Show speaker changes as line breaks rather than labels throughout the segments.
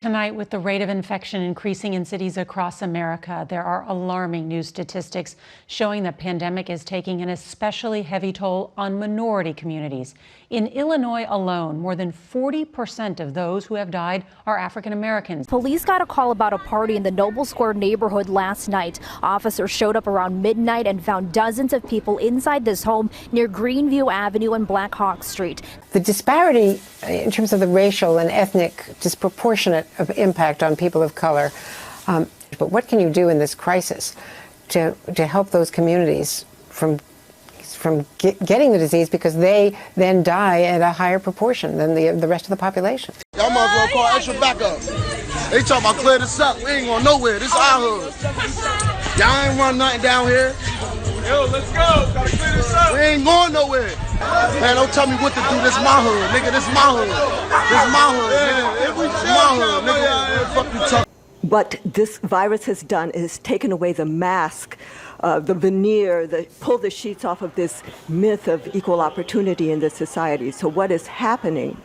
Tonight, with the rate of infection increasing in cities across America, there are alarming new statistics showing the pandemic is taking an especially heavy toll on minority communities. In Illinois alone, more than 40% of those who have died are African Americans.
Police got a call about a party in the Noble Square neighborhood last night. Officers showed up around midnight and found dozens of people inside this home near Greenview Avenue and Black Hawk Street.
The disparity in terms of the racial and ethnic disproportionate of impact on people of color. But what can you do in this crisis to help those communities from getting the disease, because they then die at a higher proportion than the rest of the population?
Y'all might as well call extra backup. They talking about clear this up. We ain't going nowhere. This our hood. Y'all ain't run nothing down here.
Yo, let's go. Gotta clear this up.
We ain't going nowhere. Man, don't tell me what to do. This my hood, nigga. This my hood. This my hood, nigga. This my hood, nigga. What the fuck you talking?
What this virus has done is taken away the mask, the veneer, pull the sheets off of this myth of equal opportunity in this society. So what is happening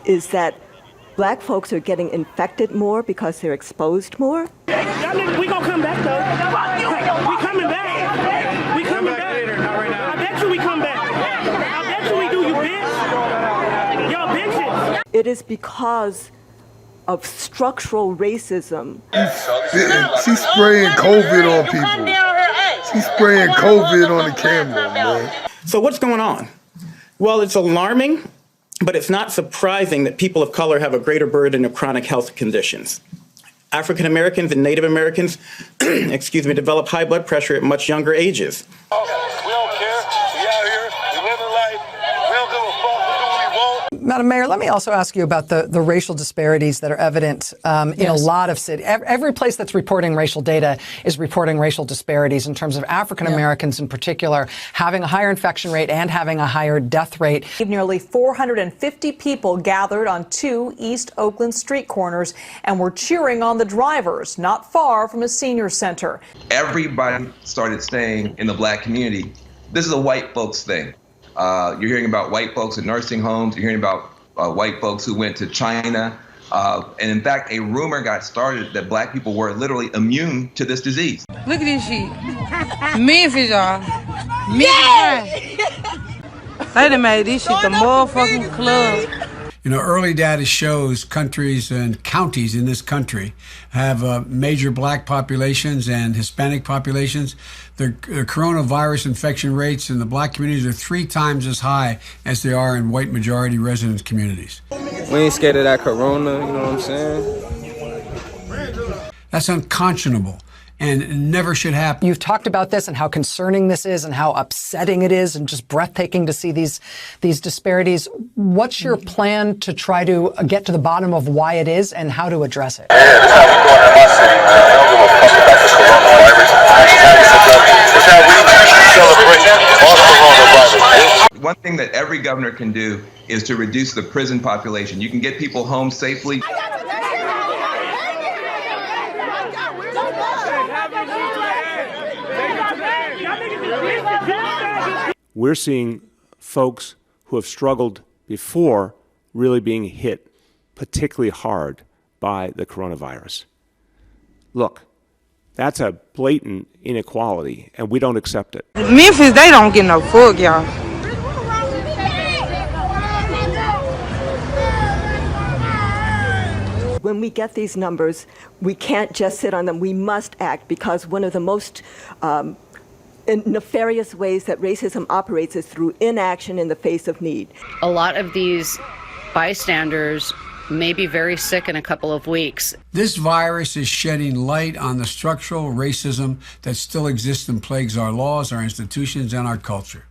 is that black folks are getting infected more because they're exposed more.
We gonna come back though. We coming back. We coming back.
Later, not right now.
I bet you we come back. I bet you we do, you bitch. Y'all bitches.
It is because of structural racism.
She's spraying COVID on people. She's spraying COVID on the camera, man.
So what's going on? Well, it's alarming, but it's not surprising that people of color have a greater burden of chronic health conditions. African Americans and Native Americans, develop high blood pressure at much younger ages.
We don't care. We out here. We living life. We don't give a fuck. We do what we want.
Madam Mayor, let me also ask you about the racial disparities that are evident in a lot of cities. Every place that's reporting racial data is reporting racial disparities in terms of African Americans in particular having a higher infection rate and having a higher death rate.
Nearly 450 people gathered on 2 East Oakland street corners and were cheering on the drivers not far from a senior center.
Everybody started staying in the black community. This is a white folks thing. You're hearing about white folks in nursing homes. You're hearing about white folks who went to China. And in fact, a rumor got started that black people were literally immune to this disease.
Look at this shit. Memphis, y'all. Memphis. They done made this shit the motherfucking club.
You know, early data shows countries and counties in this country have major black populations and Hispanic populations. The coronavirus infection rates in the black communities are 3 times as high as they are in white majority resident communities.
We ain't scared of that corona, you know what I'm saying?
That's unconscionable and never should happen.
You've talked about this and how concerning this is and how upsetting it is and just breathtaking to see these disparities. What's your plan to try to get to the bottom of why it is and how to address it?
Yeah, that's how we doing in my city, man. I don't give a fuck about this coronavirus. That's how we celebrate our coronavirus.
One thing that every governor can do is to reduce the prison population. You can get people home safely.
We're seeing folks who have struggled before really being hit particularly hard by the coronavirus. Look, that's a blatant inequality, and we don't accept it.
Memphis, they don't get no fuck, y'all.
When we get these numbers, we can't just sit on them. We must act, because one of the most nefarious ways that racism operates is through inaction in the face of need.
A lot of these bystanders may be very sick in a couple of weeks.
This virus is shedding light on the structural racism that still exists and plagues our laws, our institutions, and our culture.